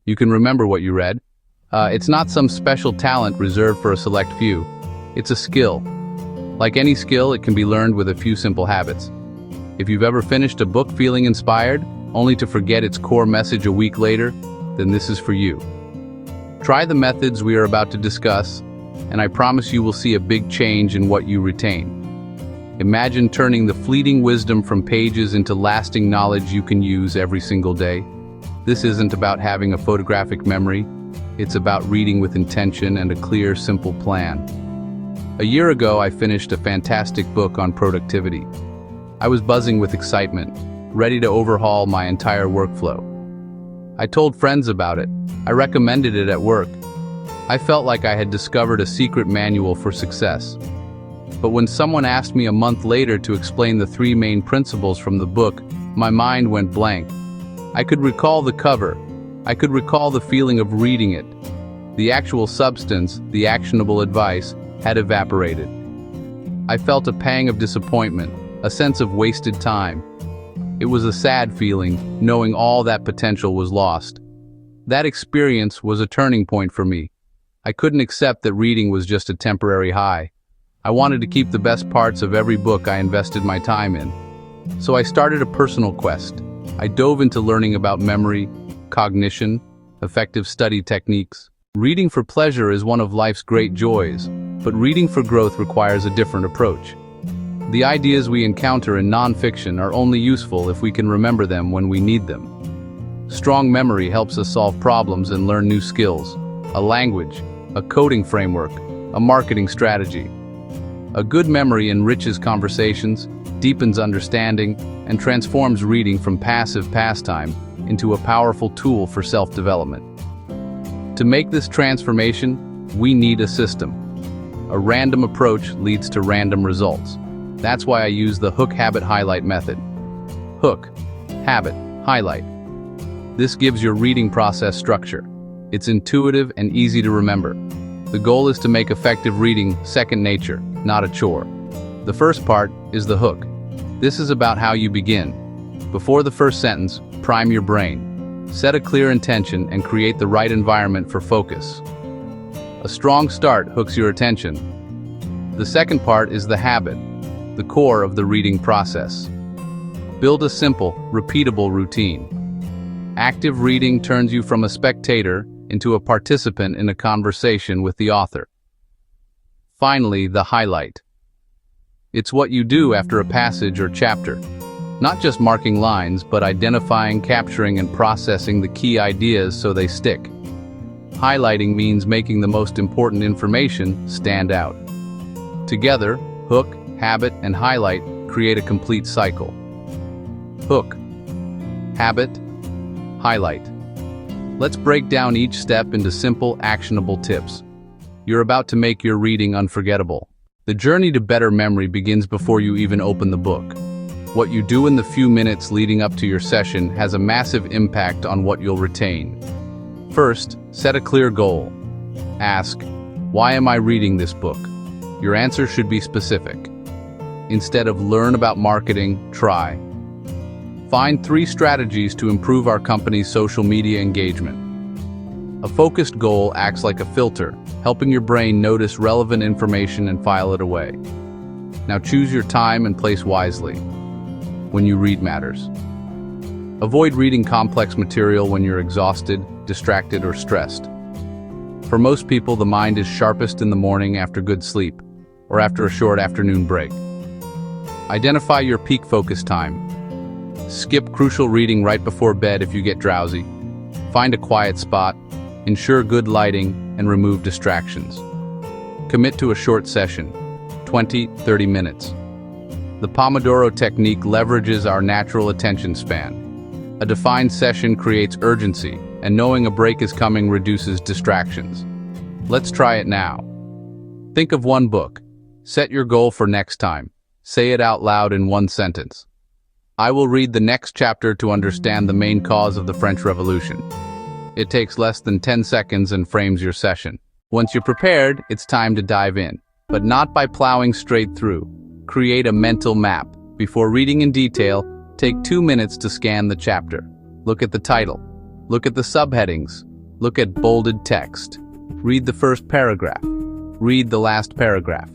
You can remember what you read. It's not some special talent reserved for a select few. It's a skill. Like any skill, it can be learned with a few simple habits. If you've ever finished a book feeling inspired, only to forget its core message a week later, then this is for you. Try the methods we are about to discuss, and I promise you will see a big change in what you retain. Imagine turning the fleeting wisdom from pages into lasting knowledge you can use every single day. This isn't about having a photographic memory. It's about reading with intention and a clear, simple plan. A year ago, I finished a fantastic book on productivity. I was buzzing with excitement, ready to overhaul my entire workflow. I told friends about it. I recommended it at work. I felt like I had discovered a secret manual for success. But when someone asked me a month later to explain the 3 main principles from the book, my mind went blank. I could recall the cover. I could recall the feeling of reading it. The actual substance, the actionable advice, had evaporated. I felt a pang of disappointment, a sense of wasted time. It was a sad feeling, knowing all that potential was lost. That experience was a turning point for me. I couldn't accept that reading was just a temporary high. I wanted to keep the best parts of every book I invested my time in. So I started a personal quest. I dove into learning about memory, cognition, effective study techniques. Reading for pleasure is one of life's great joys, but reading for growth requires a different approach. The ideas we encounter in nonfiction are only useful if we can remember them when we need them. Strong memory helps us solve problems and learn new skills, a language, a coding framework, a marketing strategy. A good memory enriches conversations, deepens understanding, and transforms reading from passive pastime into a powerful tool for self-development. To make this transformation, we need a system. A random approach leads to random results. That's why I use the hook, habit, highlight method. Hook, habit, highlight. This gives your reading process structure. It's intuitive and easy to remember. The goal is to make effective reading second nature, not a chore. The first part is the hook. This is about how you begin. Before the first sentence, prime your brain. Set a clear intention and create the right environment for focus. A strong start hooks your attention. The second part is the habit, the core of the reading process. Build a simple, repeatable routine. Active reading turns you from a spectator into a participant in a conversation with the author. Finally, the highlight. It's what you do after a passage or chapter. Not just marking lines, but identifying, capturing, and processing the key ideas so they stick. Highlighting means making the most important information stand out. Together, hook, habit, and highlight create a complete cycle. Hook, habit, highlight. Let's break down each step into simple, actionable tips. You're about to make your reading unforgettable. The journey to better memory begins before you even open the book. What you do in the few minutes leading up to your session has a massive impact on what you'll retain. First, set a clear goal. Ask, why am I reading this book? Your answer should be specific. Instead of learn about marketing, try. Find 3 strategies to improve our company's social media engagement. A focused goal acts like a filter, helping your brain notice relevant information and file it away. Now choose your time and place wisely. When you read matters. Avoid reading complex material when you're exhausted, distracted, or stressed. For most people, the mind is sharpest in the morning after good sleep, or after a short afternoon break. Identify your peak focus time. Skip crucial reading right before bed if you get drowsy. Find a quiet spot, ensure good lighting, and remove distractions. Commit to a short session, 20-30 minutes. The Pomodoro technique leverages our natural attention span. A defined session creates urgency, and knowing a break is coming reduces distractions. Let's try it now. Think of one book. Set your goal for next time. Say it out loud in one sentence. I will read the next chapter to understand the main cause of the French Revolution. It takes less than 10 seconds and frames your session. Once you're prepared, it's time to dive in. But not by plowing straight through. Create a mental map. Before reading in detail, take 2 minutes to scan the chapter. Look at the title. Look at the subheadings. Look at bolded text. Read the first paragraph. Read the last paragraph.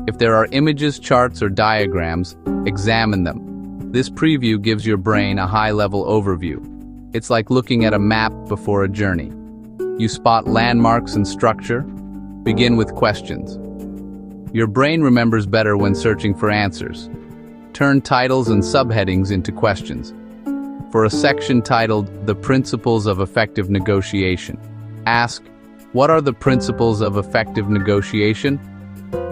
If there are images, charts, or diagrams, examine them. This preview gives your brain a high-level overview. It's like looking at a map before a journey. You spot landmarks and structure. Begin with questions. Your brain remembers better when searching for answers. Turn titles and subheadings into questions. For a section titled "The Principles of Effective Negotiation," ask, "What are the principles of effective negotiation?"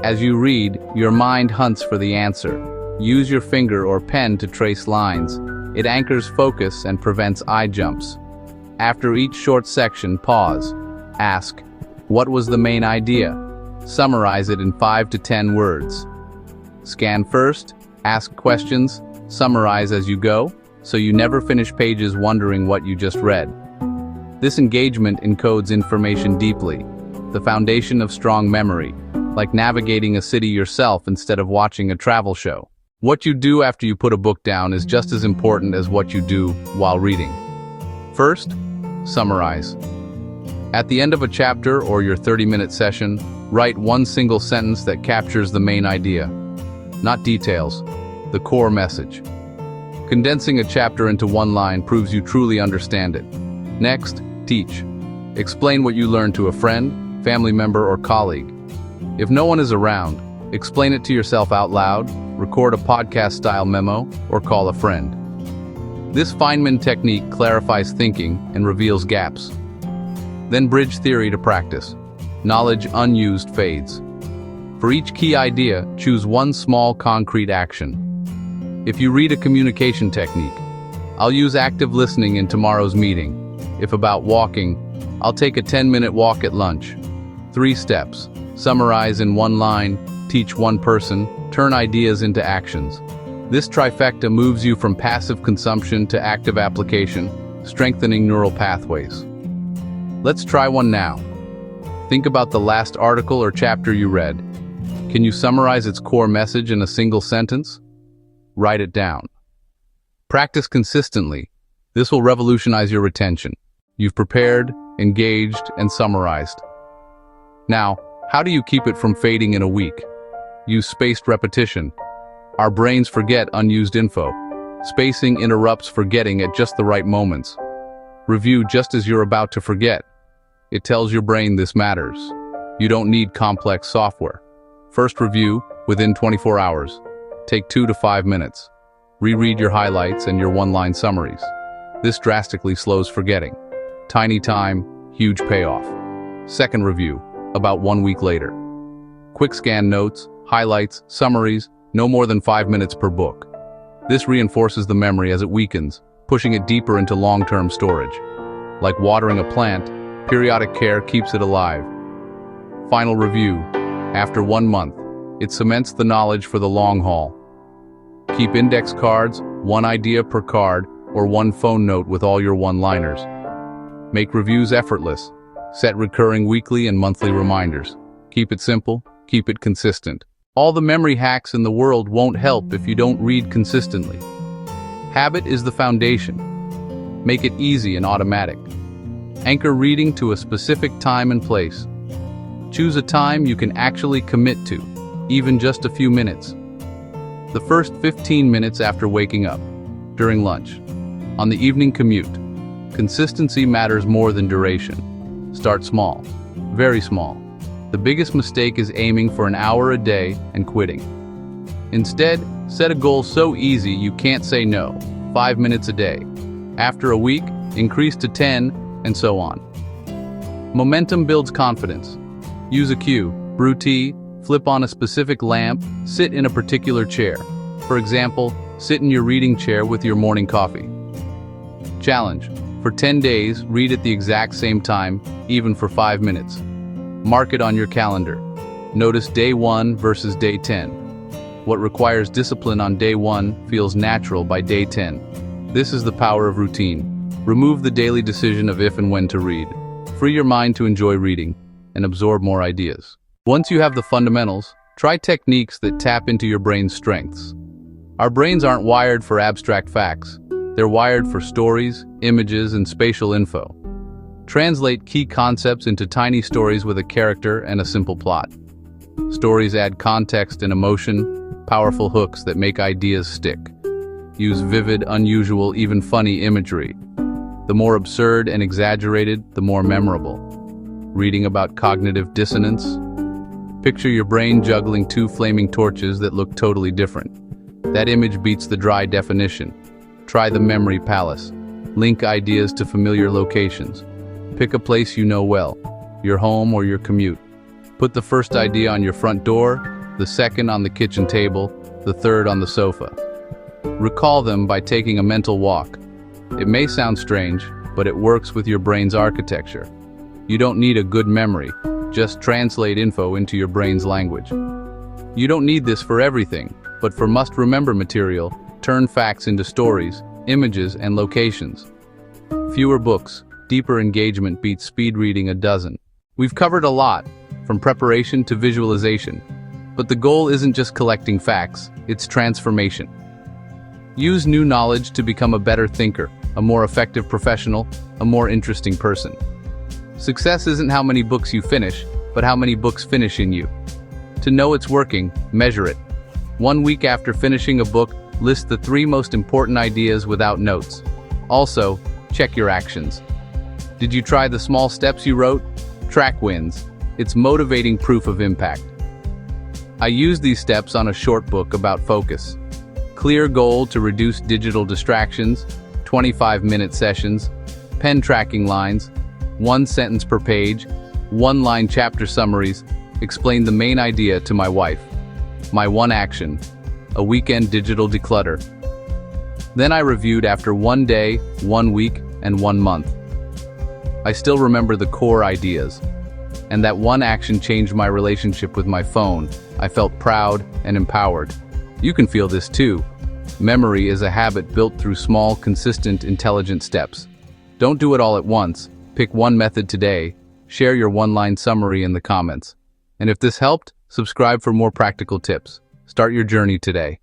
As you read, your mind hunts for the answer. Use your finger or pen to trace lines. It anchors focus and prevents eye jumps. After each short section, pause. Ask, "What was the main idea?" Summarize it in 5 to 10 words. Scan first, ask questions, summarize as you go, so you never finish pages wondering what you just read. This engagement encodes information deeply, the foundation of strong memory, like navigating a city yourself instead of watching a travel show. What you do after you put a book down is just as important as what you do while reading. First, summarize. At the end of a chapter or your 30-minute session, write one single sentence that captures the main idea. Not details, the core message. Condensing a chapter into one line proves you truly understand it. Next, teach. Explain what you learned to a friend, family member, or colleague. If no one is around, explain it to yourself out loud, record a podcast-style memo, or call a friend. This Feynman technique clarifies thinking and reveals gaps. Then bridge theory to practice. Knowledge unused fades. For each key idea, choose one small concrete action. If you read a communication technique, I'll use active listening in tomorrow's meeting. If about walking, I'll take a 10-minute walk at lunch. 3 steps. Summarize in one line, teach one person, turn ideas into actions. This trifecta moves you from passive consumption to active application, strengthening neural pathways. Let's try one now. Think about the last article or chapter you read. Can you summarize its core message in a single sentence? Write it down. Practice consistently. This will revolutionize your retention. You've prepared, engaged, and summarized. Now, how do you keep it from fading in a week? Use spaced repetition. Our brains forget unused info. Spacing interrupts forgetting at just the right moments. Review just as you're about to forget. It tells your brain this matters. You don't need complex software. First review within 24 hours. Take 2 to 5 minutes. Reread your highlights and your one-line summaries. This drastically slows forgetting. Tiny time, huge payoff. Second review, about 1 week later. Quick scan notes, highlights, summaries, no more than 5 minutes per book. This reinforces the memory as it weakens, pushing it deeper into long-term storage. Like watering a plant, periodic care keeps it alive. Final review. After 1 month, it cements the knowledge for the long haul. Keep index cards, 1 idea per card, or 1 phone note with all your one-liners. Make reviews effortless. Set recurring weekly and monthly reminders. Keep it simple, keep it consistent. All the memory hacks in the world won't help if you don't read consistently. Habit is the foundation. Make it easy and automatic. Anchor reading to a specific time and place. Choose a time you can actually commit to, even just a few minutes. The first 15 minutes after waking up, during lunch, on the evening commute. Consistency matters more than duration. Start small, very small. The biggest mistake is aiming for an hour a day and quitting. Instead, set a goal so easy you can't say no, 5 minutes a day. After a week, increase to 10, and so on. Momentum builds confidence. Use a cue, brew tea, flip on a specific lamp, sit in a particular chair. For example, sit in your reading chair with your morning coffee. Challenge. For 10 days, read at the exact same time, even for 5 minutes. Mark it on your calendar. Notice day 1 versus day 10. What requires discipline on day 1 feels natural by day 10. This is the power of routine. Remove the daily decision of if and when to read. Free your mind to enjoy reading and absorb more ideas. Once you have the fundamentals, try techniques that tap into your brain's strengths. Our brains aren't wired for abstract facts. They're wired for stories, images, and spatial info. Translate key concepts into tiny stories with a character and a simple plot. Stories add context and emotion, powerful hooks that make ideas stick. Use vivid, unusual, even funny imagery. The more absurd and exaggerated, the more memorable. Reading about cognitive dissonance? Picture your brain juggling two flaming torches that look totally different. That image beats the dry definition. Try the memory palace. Link ideas to familiar locations. Pick a place you know well, your home or your commute. Put the first idea on your front door, the second on the kitchen table, the third on the sofa. Recall them by taking a mental walk. It may sound strange, but it works with your brain's architecture. You don't need a good memory, just translate info into your brain's language. You don't need this for everything, but for must-remember material, turn facts into stories, images, and locations. Fewer books, deeper engagement beats speed reading a dozen. We've covered a lot, from preparation to visualization, but the goal isn't just collecting facts, it's transformation. Use new knowledge to become a better thinker, a more effective professional, a more interesting person. Success isn't how many books you finish, but how many books finish in you. To know it's working, measure it. 1 week after finishing a book, list the 3 most important ideas without notes. Also, check your actions. Did you try the small steps you wrote? Track wins. It's motivating proof of impact. I use these steps on a short book about focus. Clear goal to reduce digital distractions, 25-minute sessions, pen tracking lines, 1 sentence per page, 1-line chapter summaries, explain the main idea to my wife. My 1 action, a weekend digital declutter. Then I reviewed after 1 day, 1 week, and 1 month. I still remember the core ideas. And that 1 action changed my relationship with my phone. I felt proud and empowered. You can feel this too. Memory is a habit built through small, consistent, intelligent steps. Don't do it all at once. Pick 1 method today. Share your 1-line summary in the comments. And if this helped, subscribe for more practical tips. Start your journey today.